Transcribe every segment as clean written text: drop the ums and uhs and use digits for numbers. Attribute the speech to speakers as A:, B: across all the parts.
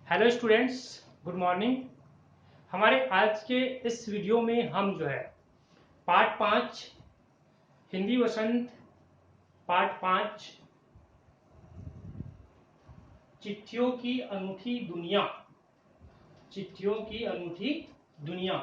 A: Hello students, good morning. हमारे आज के इस वीडियो में हम जो है पार्ट 5 हिंदी वसंत पार्ट 5 चिट्ठियों की अनूठी दुनिया, चिट्ठियों की अनूठी दुनिया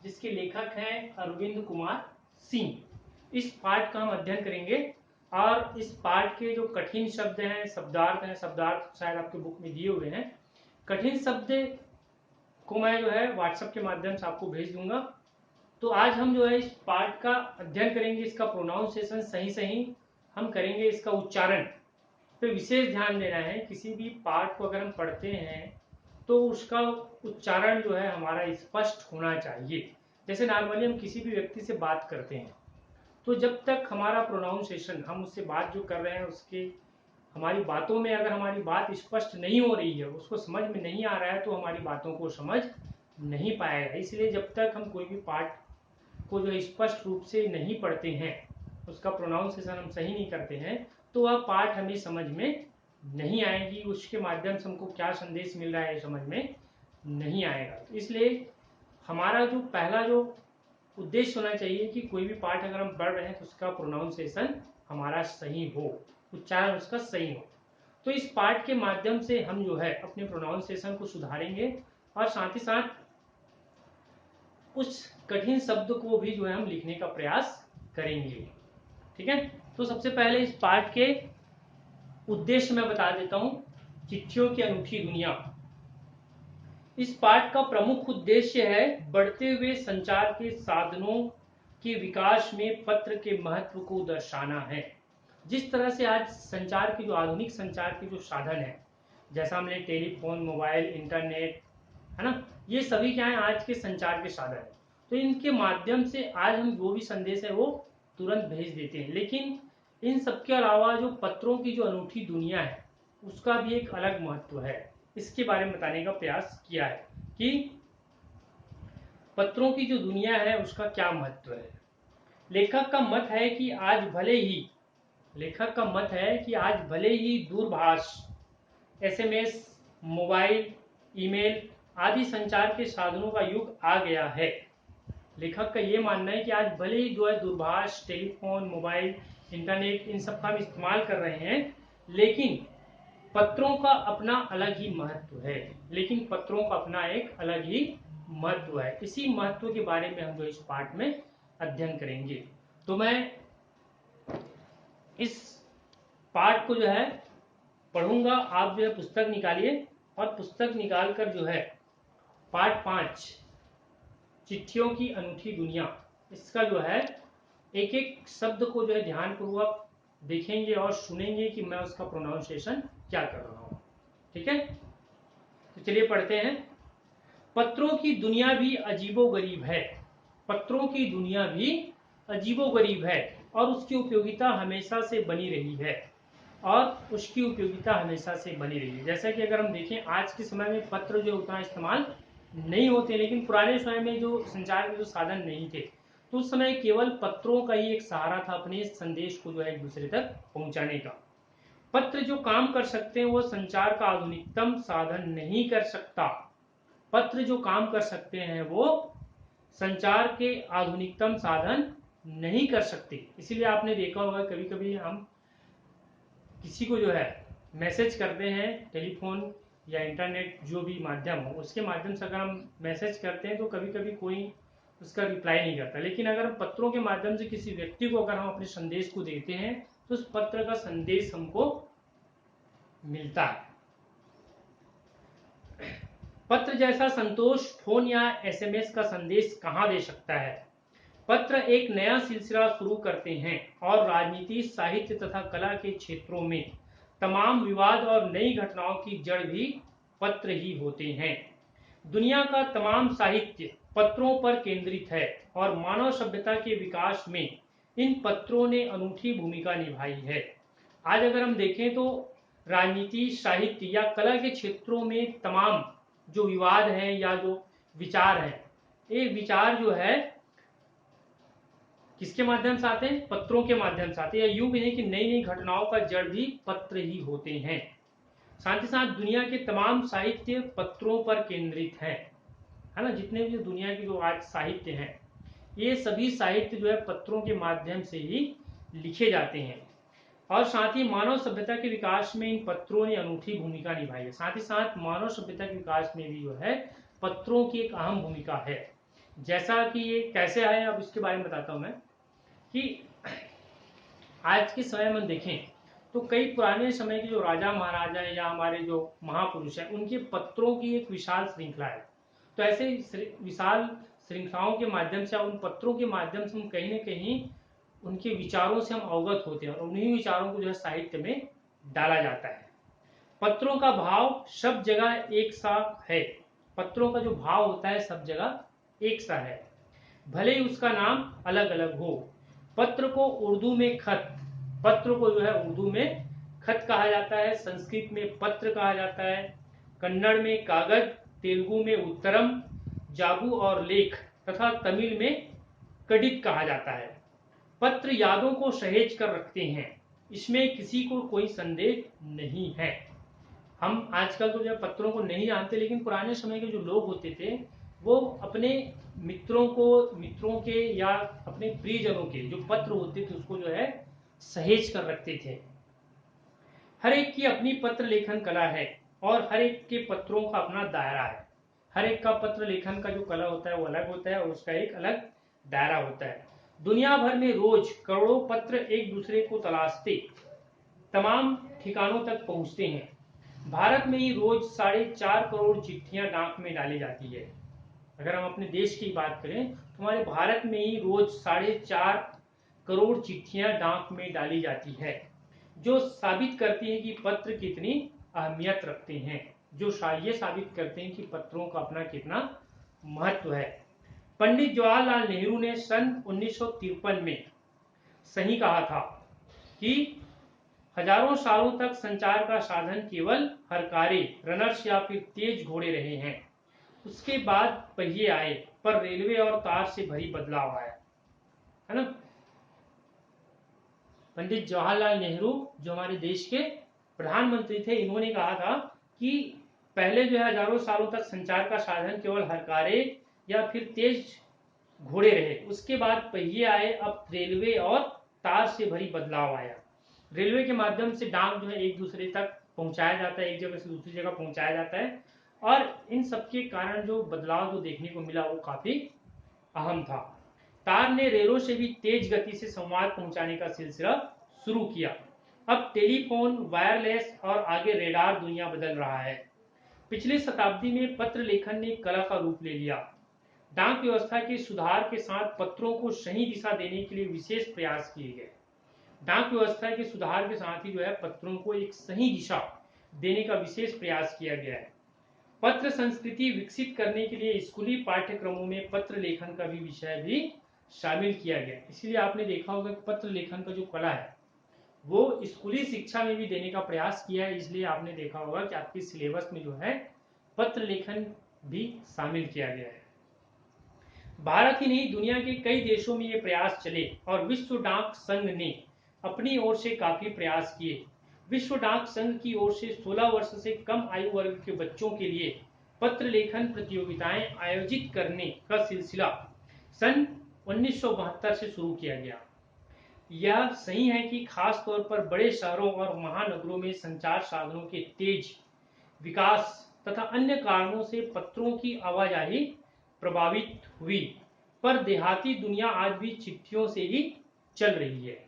A: जिसके लेखक हैं अरविंद कुमार सिंह, इस पाठ का हम अध्ययन करेंगे। और इस पाठ के जो कठिन शब्द हैं, शब्दार्थ शायद आपके बुक में दिए हुए हैं। कठिन शब्द को मैं जो है व्हाट्सएप के माध्यम से आपको भेज दूंगा। तो आज हम जो है इस पाठ का अध्ययन करेंगे, इसका प्रोनाउंसिएशन सही हम करेंगे, इसका उच्चारण पे विशेष ध्यान देना है। किसी भी पाठ को अगर हम पढ़ते हैं तो उसका उच्चारण जो है हमारा स्पष्ट होना चाहिए। जैसे नॉर्मली हम किसी भी व्यक्ति से बात करते हैं तो जब तक हमारा प्रोनाउंसिएशन, हम उससे बात जो कर रहे हैं उसके हमारी बातों में अगर हमारी बात स्पष्ट नहीं हो रही है, उसको समझ में नहीं आ रहा है, तो हमारी बातों को समझ नहीं पाएगा। इसलिए जब तक हम कोई भी पाठ को जो स्पष्ट रूप से नहीं पढ़ते हैं, उसका प्रोनाउंसिएशन हम सही नहीं करते हैं, तो वह पाठ हमें समझ में नहीं आएगी। उसके माध्यम से हमको क्या संदेश मिल रहा है समझ में नहीं आएगा। इसलिए हमारा जो पहला जो उद्देश्य होना चाहिए कि कोई भी पाठ अगर हम पढ़ रहे हैं तो उसका प्रोनाउंसिएशन हमारा सही हो, उच्चारण उसका सही हो। तो इस पाठ के माध्यम से हम जो है अपने प्रोनाउंसिएशन को सुधारेंगे और साथ ही साथ उस कठिन शब्द को भी जो है हम लिखने का प्रयास करेंगे। ठीक है, तो सबसे पहले इस पाठ के उद्देश्य मैं बता देता हूं। चिट्ठियों की अनूठी दुनिया, इस पाठ का प्रमुख उद्देश्य है बढ़ते हुए संचार के साधनों के विकास में पत्र के महत्व को दर्शाना है। जिस तरह से आज संचार के जो आधुनिक संचार के जो साधन है, जैसा हमने टेलीफोन, मोबाइल, इंटरनेट, है ना, ये सभी क्या है आज के संचार के साधन है। तो इनके माध्यम से आज हम जो भी संदेश है वो तुरंत भेज देते हैं। लेकिन इन सबके अलावा जो पत्रों की जो अनूठी दुनिया है उसका भी एक अलग महत्व है। इसके बारे में बताने का प्रयास किया है कि पत्रों की जो दुनिया है उसका क्या महत्व है। लेखक का मत है कि आज भले ही दूरभाष, एसएमएस, मोबाइल, ईमेल आदि संचार के साधनों का युग आ गया है। लेखक का ये मानना है कि आज भले ही जो है दूरभाष, टेलीफोन, मोबाइल, इंटरनेट, इन सब का हम इस्तेमाल कर रहे हैं, लेकिन पत्रों का अपना अलग ही महत्व है। एक अलग ही महत्व है। इसी महत्व के बारे में हम जो इस पाठ में अध्ययन करेंगे। तो मैं इस पाठ को जो है पढ़ूंगा, आप जो है पुस्तक निकालिए और पुस्तक निकालकर जो है पाठ 5 चिट्ठियों की अनूठी दुनिया, इसका जो है एक एक शब्द को जो है ध्यानपूर्वक देखेंगे और सुनेंगे कि मैं उसका प्रोनाउंसिएशन क्या कर रहा हूं। ठीक है, तो चलिए पढ़ते हैं। पत्रों की दुनिया भी अजीबोगरीब है। पत्रों की दुनिया भी अजीबोगरीब है और उसकी उपयोगिता हमेशा से बनी रही है। जैसा कि अगर हम देखें आज के समय में पत्र जो उतना इस्तेमाल नहीं होते, लेकिन पुराने समय में जो संचार के जो साधन नहीं थे तो उस समय केवल पत्रों का ही एक सहारा था अपने संदेश को जो है एक दूसरे तक पहुंचाने का। पत्र जो काम कर सकते हैं वो संचार का आधुनिकतम साधन नहीं कर सकता। पत्र जो काम कर सकते हैं वो संचार के आधुनिकतम साधन नहीं कर सकते। इसीलिए आपने देखा होगा कभी कभी हम किसी को जो है मैसेज करते हैं, टेलीफोन या इंटरनेट जो भी माध्यम हो उसके माध्यम से अगर हम मैसेज करते हैं तो कभी कभी कोई उसका रिप्लाई नहीं करता। लेकिन अगर हम पत्रों के माध्यम से किसी व्यक्ति को अगर हम अपने संदेश को देते हैं तो उस पत्र का संदेश हमको मिलता है। पत्र जैसा संतोष फोन या एसएमएस का संदेश कहां दे सकता है। पत्र एक नया सिलसिला शुरू करते हैं और राजनीति, साहित्य तथा कला के क्षेत्रों में तमाम विवाद और नई घटनाओं की जड़ भी पत्र ही होते हैं। दुनिया का तमाम साहित्य पत्रों पर केंद्रित है और मानव सभ्यता के विकास में इन पत्रों ने अनूठी भूमिका निभाई है। आज अगर हम देखें तो राजनीति, साहित्य या कला के क्षेत्रों में तमाम जो विवाद हैं या जो विचार हैं, ये विचार जो है किसके माध्यम से आते हैं, पत्रों के माध्यम से आते हैं। यूं कहें कि नई नई घटनाओं का जड़ भी पत्र ही होते हैं। साथ ही साथ दुनिया के तमाम साहित्य पत्रों पर केंद्रित है ना। जितने भी दुनिया के जो आज साहित्य हैं, ये सभी साहित्य जो है पत्रों के माध्यम से ही लिखे जाते हैं। और साथ ही मानव सभ्यता के विकास में इन पत्रों ने अनूठी भूमिका निभाई है। साथ ही साथ मानव सभ्यता के विकास में भी जो है पत्रों की एक अहम भूमिका है। जैसा कि ये कैसे आए, अब इसके बारे में बताता हूं मैं कि आज के समय में देखें तो कई पुराने समय के जो राजा महाराजा या हमारे जो महापुरुष हैं, उनके पत्रों की एक विशाल श्रृंखला है। तो ऐसे विशाल श्रृंखलाओं के माध्यम से, उन पत्रों के माध्यम से हम कहीं न कहीं उनके विचारों से हम अवगत होते हैं और उन्हीं विचारों को जो है साहित्य में डाला जाता है। पत्रों का भाव सब जगह एक सा है। पत्रों का जो भाव होता है सब जगह एक सा है, भले ही उसका नाम अलग अलग हो। पत्र को उर्दू में खत, पत्र को जो है उर्दू में खत कहा जाता है, संस्कृत में पत्र कहा जाता है, कन्नड़ में कागज, तेलुगु में उत्तरम, जाबू और लेख तथा तमिल में कडित कहा जाता है। पत्र यादों को सहेज कर रखते हैं, इसमें किसी को कोई संदेह नहीं है। हम आजकल तो जो पत्रों को नहीं जानते, लेकिन पुराने समय के जो लोग होते थे वो अपने मित्रों के या अपने प्रियजनों के जो पत्र होते थे उसको जो है सहेज कर रखते थे। हर एक की अपनी पत्र लेखन कला है और हर एक के पत्रों का अपना दायरा है। हर एक का पत्र लेखन का जो कला होता है वो अलग होता है और उसका एक अलग दायरा होता है। दुनिया भर में रोज करोड़ों पत्र एक दूसरे को तलाशते तमाम ठिकानों तक पहुंचते हैं। भारत में ही रोज 4.5 करोड़ चिट्ठियां डाक में डाली जाती है। अगर हम अपने देश की बात करें तो हमारे भारत में ही रोज 4.5 करोड़ चिट्ठियां डाक में डाली जाती है, जो साबित करती है कि पत्र कितनी अहमियत रखते हैं, जो ये साबित करते हैं कि पत्रों का अपना कितना महत्व है। पंडित जवाहरलाल नेहरू ने सन 1953 में सही कहा था कि हजारों सालों तक संचार का साधन केवल हरकारे, रनर्स या फिर तेज घोड़े रहे हैं। उसके बाद पहिए आए, पर रेलवे और तार से भरी बदलाव आया, है ना। पंडित जवाहरलाल नेहरू जो हमारे देश के प्रधानमंत्री थे, इन्होंने कहा था कि पहले जो है हजारों सालों तक संचार का साधन केवल हरकारे या फिर तेज घोड़े रहे, उसके बाद पहिए आए, अब रेलवे और तार से भरी बदलाव आया। रेलवे के माध्यम से डाक जो है एक दूसरे तक पहुंचाया जाता है, एक जगह से दूसरी जगह पहुंचाया जाता है, और इन सबके कारण जो बदलाव जो देखने को मिला वो काफी अहम था। तार ने रेलों से भी तेज गति से संवाद पहुंचाने का सिलसिला शुरू किया। अब टेलीफोन, वायरलेस और आगे रेडार दुनिया बदल रहा है। पिछली शताब्दी में पत्र लेखन ने कला का रूप ले लिया। डाक व्यवस्था के सुधार के साथ पत्रों को सही दिशा देने के लिए विशेष प्रयास किए गए। डाक व्यवस्था के सुधार के साथ ही जो है पत्रों को एक सही दिशा देने का विशेष प्रयास किया गया है। पत्र संस्कृति विकसित करने के लिए स्कूली पाठ्यक्रमों में पत्र लेखन का भी विषय भी शामिल किया गया। इसलिए आपने देखा होगा कि पत्र लेखन का जो कला है वो स्कूली शिक्षा में भी देने का प्रयास किया है। इसलिए आपने देखा होगा कि आपके सिलेबस में जो है पत्र लेखन भी शामिल किया गया है। भारत ही नहीं, दुनिया के कई देशों में ये प्रयास चले और विश्व डाक संघ ने अपनी ओर से काफी प्रयास किए। विश्व डाक संघ की ओर से 16 वर्ष से कम आयु वर्ग के बच्चों के लिए पत्र लेखन प्रतियोगिताएं आयोजित करने का सिलसिला सन 1972 से शुरू किया गया। यह सही है कि खास तौर पर बड़े शहरों और महानगरों में संचार साधनों के तेज विकास तथा अन्य कारणों से पत्रों की आवाजाही प्रभावित हुई, पर देहाती दुनिया आज भी चिट्ठियों से ही चल रही है।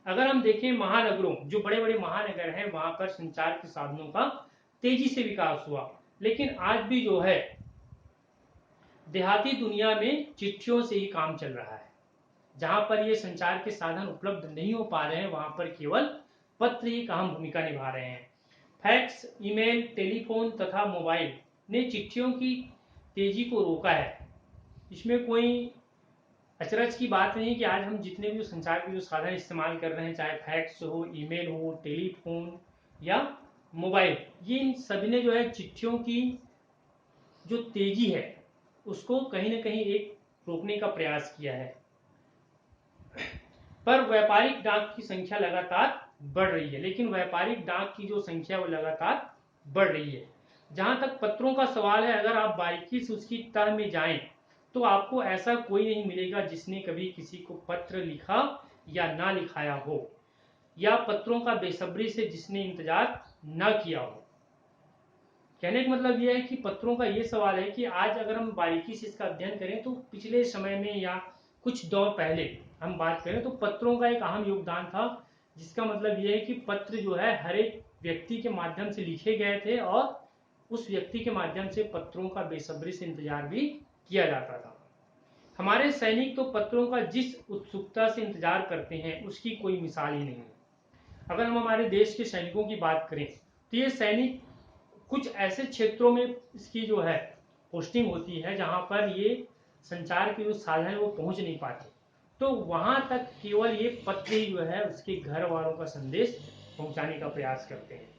A: अगर हम देखें महानगरों, जो बड़े बड़े महानगर हैं, वहां पर संचार के साधनों का तेजी से विकास हुआ, लेकिन आज भी जो है देहाती दुनिया में चिट्ठियों से ही काम चल रहा है। जहां पर ये संचार के साधन उपलब्ध नहीं हो पा रहे हैं, वहां पर केवल पत्र एक अहम भूमिका निभा रहे हैं। फैक्स, ईमेल, टेलीफोन तथा मोबाइल ने चिट्ठियों की तेजी को रोका है। इसमें कोई अचरज की बात नहीं कि आज हम जितने भी संचार के जो साधन इस्तेमाल कर रहे हैं, चाहे फैक्स हो, ईमेल हो, टेलीफोन या मोबाइल, ये इन सभी ने जो है चिट्ठियों की जो तेजी है उसको कहीं ना कहीं एक रोकने का प्रयास किया है। पर व्यापारिक डाक की संख्या लगातार बढ़ रही है, लेकिन व्यापारिक डाक की जो संख्या वो लगातार बढ़ रही है। जहां तक पत्रों का सवाल है, अगर आप बारीकी से उसकी तह में जाएं तो आपको ऐसा कोई नहीं मिलेगा जिसने कभी किसी को पत्र लिखा या ना लिखाया हो, या पत्रों का बेसब्री से जिसने इंतजार ना किया हो। कहने का मतलब यह है कि पत्रों का ये सवाल है कि आज अगर हम बारीकी से इसका अध्ययन करें तो पिछले समय में या कुछ दौर पहले हम बात करें तो पत्रों का एक अहम योगदान था, जिसका मतलब यह है कि पत्र जो है हर एक व्यक्ति के माध्यम से लिखे गए थे और उस व्यक्ति के माध्यम से पत्रों का बेसब्री से इंतजार भी किया जाता था। हमारे सैनिक तो पत्रों का जिस उत्सुकता से इंतजार करते हैं उसकी कोई मिसाल ही नहीं है। अगर हम हमारे देश के सैनिकों की बात करें तो ये सैनिक कुछ ऐसे क्षेत्रों में इसकी जो है पोस्टिंग होती है जहां पर ये संचार के जो साधन है वो पहुंच नहीं पाते, तो वहां तक केवल ये पत्र ही जो है उसके घर वालों का संदेश पहुंचाने का प्रयास करते हैं।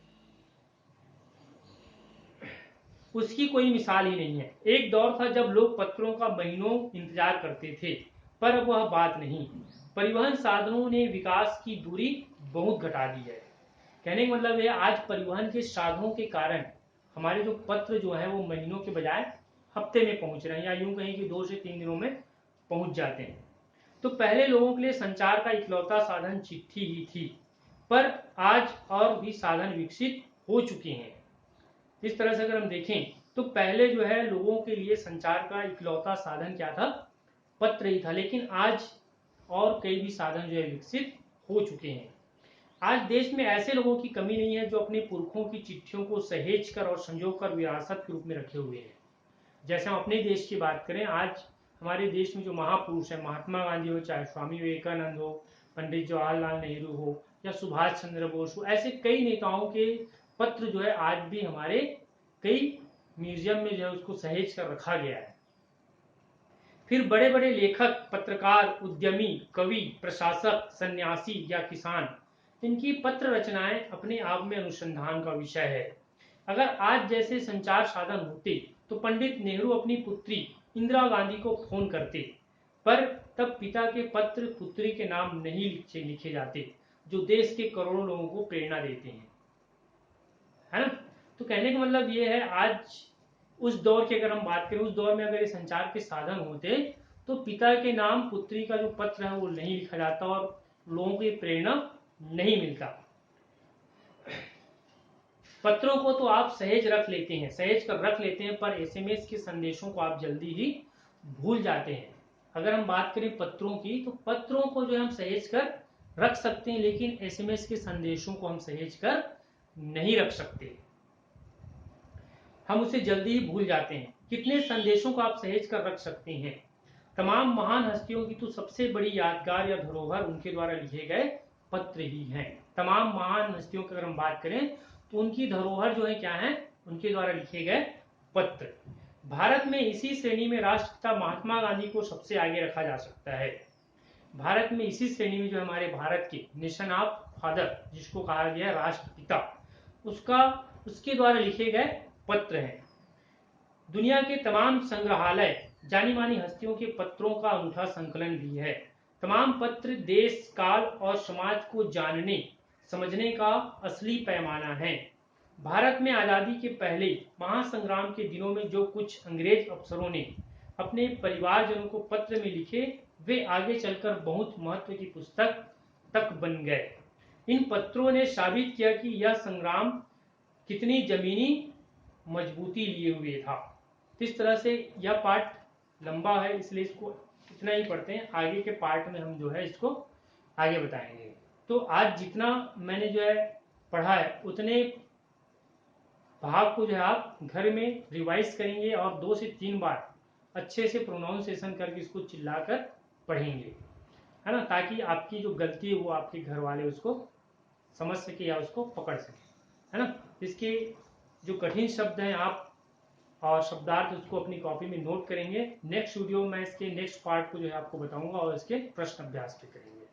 A: उसकी कोई मिसाल ही नहीं है। एक दौर था जब लोग पत्रों का महीनों इंतजार करते थे, पर अब वह बात नहीं। परिवहन साधनों ने विकास की दूरी बहुत घटा दी है। कहने का मतलब है आज परिवहन के साधनों के कारण हमारे जो पत्र जो है वो महीनों के बजाय हफ्ते में पहुंच रहे हैं, या यूं कहें कि 2 से 3 दिनों में पहुंच जाते हैं। तो पहले लोगों के लिए संचार का इकलौता साधन चिट्ठी ही थी, पर आज और भी साधन विकसित हो चुके हैं। इस तरह से अगर हम देखें तो पहले जो है लोगों के लिए संचार का इकलौता साधन क्या था, पत्र ही था, लेकिन आज और कई भी साधन जो है विकसित हो चुके हैं। आज देश में ऐसे लोगों की कमी नहीं है जो अपने पुरखों की चिट्ठियों को सहेज कर और संजो कर विरासत के रूप में रखे हुए हैं। जैसे हम अपने देश की बात करें, आज हमारे देश में जो महापुरुष है, महात्मा गांधी हो, चाहे स्वामी विवेकानंद हो, पंडित जवाहरलाल नेहरू हो, या सुभाष चंद्र बोस हो, ऐसे कई नेताओं के पत्र जो है आज भी हमारे कई म्यूजियम में जो है उसको सहेज कर रखा गया है। फिर बड़े बड़े लेखक, पत्रकार, उद्यमी, कवि, प्रशासक, सन्यासी या किसान, इनकी पत्र रचनाएं अपने आप में अनुसंधान का विषय है। अगर आज जैसे संचार साधन होते तो पंडित नेहरू अपनी पुत्री इंदिरा गांधी को फोन करते, पर तब पिता के पत्र पुत्री के नाम नहीं लिखे जाते, जो देश के करोड़ों लोगों को प्रेरणा देते हैं, है ना। तो कहने का मतलब ये है, आज उस दौर की अगर हम बात करें, उस दौर में अगर ये संचार के साधन होते तो पिता के नाम पुत्री का जो पत्र है वो नहीं लिखा जाता और लोगों को ये प्रेरणा नहीं मिलता। पत्रों को तो आप सहेज रख लेते हैं, सहेज कर रख लेते हैं, पर एसएमएस के संदेशों को आप जल्दी ही भूल जाते हैं। अगर हम बात करें पत्रों की, तो पत्रों को जो हम सहेज कर रख सकते हैं, लेकिन एसएमएस के संदेशों को हम सहेज कर नहीं रख सकते, हम उसे जल्दी ही भूल जाते हैं। कितने संदेशों को आप सहेज कर रख सकते हैं? तमाम महान हस्तियों की तो सबसे बड़ी यादगार या धरोहर उनके द्वारा लिखे गए पत्र ही हैं। तमाम महान हस्तियों की अगर हम बात करें तो उनकी धरोहर जो है क्या है, उनके द्वारा लिखे गए पत्र। भारत में इसी श्रेणी में राष्ट्रपिता महात्मा गांधी को सबसे आगे रखा जा सकता है। भारत में इसी श्रेणी में जो हमारे भारत के नेशन ऑफ फादर, जिसको कहा गया राष्ट्रपिता, उसके द्वारा लिखे गए पत्र हैं। दुनिया के तमाम संग्रहालय जानी मानी हस्तियों के पत्रों का अनूठा संकलन भी है। तमाम पत्र देश, काल और समाज को जानने समझने का असली पैमाना है। भारत में आजादी के पहले महासंग्राम के दिनों में जो कुछ अंग्रेज अफसरों ने अपने परिवारजनों को पत्र में लिखे, वे आगे चलकर बहुत महत्व की पुस्तक तक बन गए। इन पत्रों ने साबित किया कि यह संग्राम कितनी जमीनी मजबूती लिए हुए था। इस तरह से यह पार्ट लंबा है, इसलिए इसको इतना ही पढ़ते हैं। आगे के पार्ट में हम जो है इसको आगे बताएंगे। तो आज जितना मैंने जो है पढ़ा है उतने भाग को जो है आप घर में रिवाइज करेंगे और 2 से 3 बार अच्छे से प्रोनाउंसिएशन करके इसको चिल्लाकर पढ़ेंगे, है ना, ताकि आपकी जो गलती है वो आपके घर वाले उसको समझ सके या उसको पकड़ सके, है ना। इसके जो कठिन शब्द हैं आप और शब्दार्थ उसको अपनी कॉपी में नोट करेंगे। नेक्स्ट वीडियो में इसके नेक्स्ट पार्ट को जो है आपको बताऊंगा और इसके प्रश्न अभ्यास भी करेंगे।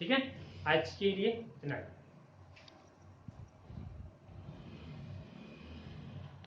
A: ठीक है, आज के लिए इतना ही।